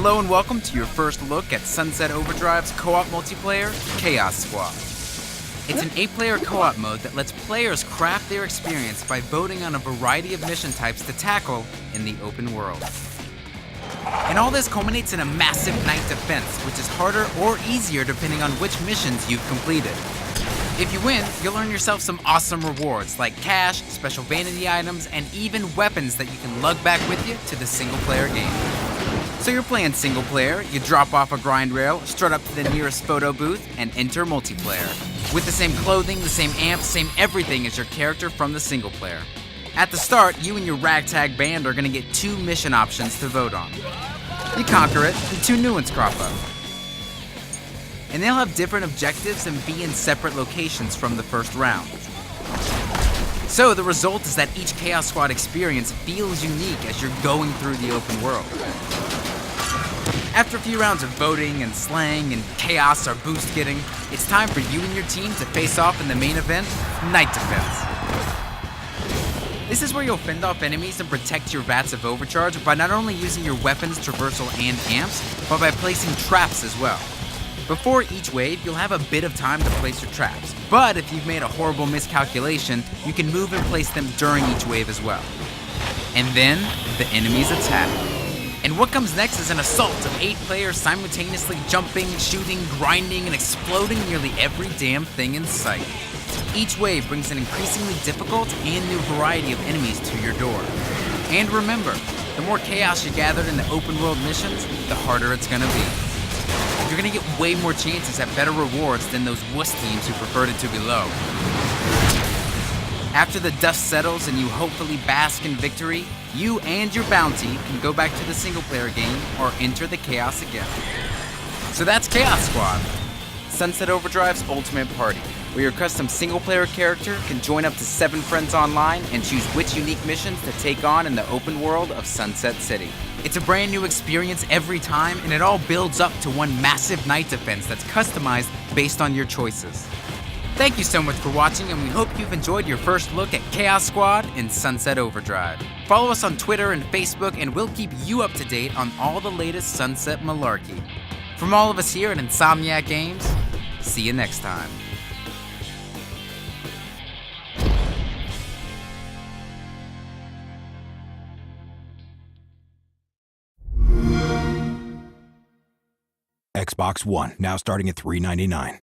Hello and welcome to your first look at Sunset Overdrive's co-op multiplayer, Chaos Squad. It's an 8-player co-op mode that lets players craft their experience by voting on a variety of mission types to tackle in the open world. And all this culminates in a massive night defense, which is harder or easier depending on which missions you've completed. If you win, you'll earn yourself some awesome rewards like cash, special vanity items, and even weapons that you can lug back with you to the single-player game. So you're playing single player, you drop off a grind rail, strut up to the nearest photo booth, and enter multiplayer. With the same clothing, the same amp, same everything as your character from the single player. At the start, you and your ragtag band are gonna get 2 mission options to vote on. You conquer it, and 2 new ones crop up. And they'll have different objectives and be in separate locations from the first round. So the result is that each Chaos Squad experience feels unique as you're going through the open world. After a few rounds of voting and slaying and chaos or boost getting, it's time for you and your team to face off in the main event, Night Defense. This is where you'll fend off enemies and protect your vats of overcharge by not only using your weapons, traversal, and amps, but by placing traps as well. Before each wave, you'll have a bit of time to place your traps, but if you've made a horrible miscalculation, you can move and place them during each wave as well. And then, the enemies attack. And what comes next is an assault of 8 players simultaneously jumping, shooting, grinding, and exploding nearly every damn thing in sight. Each wave brings an increasingly difficult and new variety of enemies to your door. And remember, the more chaos you gathered in the open world missions, the harder it's gonna be. You're gonna get way more chances at better rewards than those wuss teams who preferred it to be low. After the dust settles and you hopefully bask in victory, you and your bounty can go back to the single-player game or enter the chaos again. So that's Chaos Squad, Sunset Overdrive's ultimate party, where your custom single-player character can join up to 7 friends online and choose which unique missions to take on in the open world of Sunset City. It's a brand new experience every time, and it all builds up to one massive night defense that's customized based on your choices. Thank you so much for watching, and we hope you've enjoyed your first look at Chaos Squad in Sunset Overdrive. Follow us on Twitter and Facebook, and we'll keep you up to date on all the latest Sunset malarkey. From all of us here at Insomniac Games, see you next time. Xbox One, now starting at $399.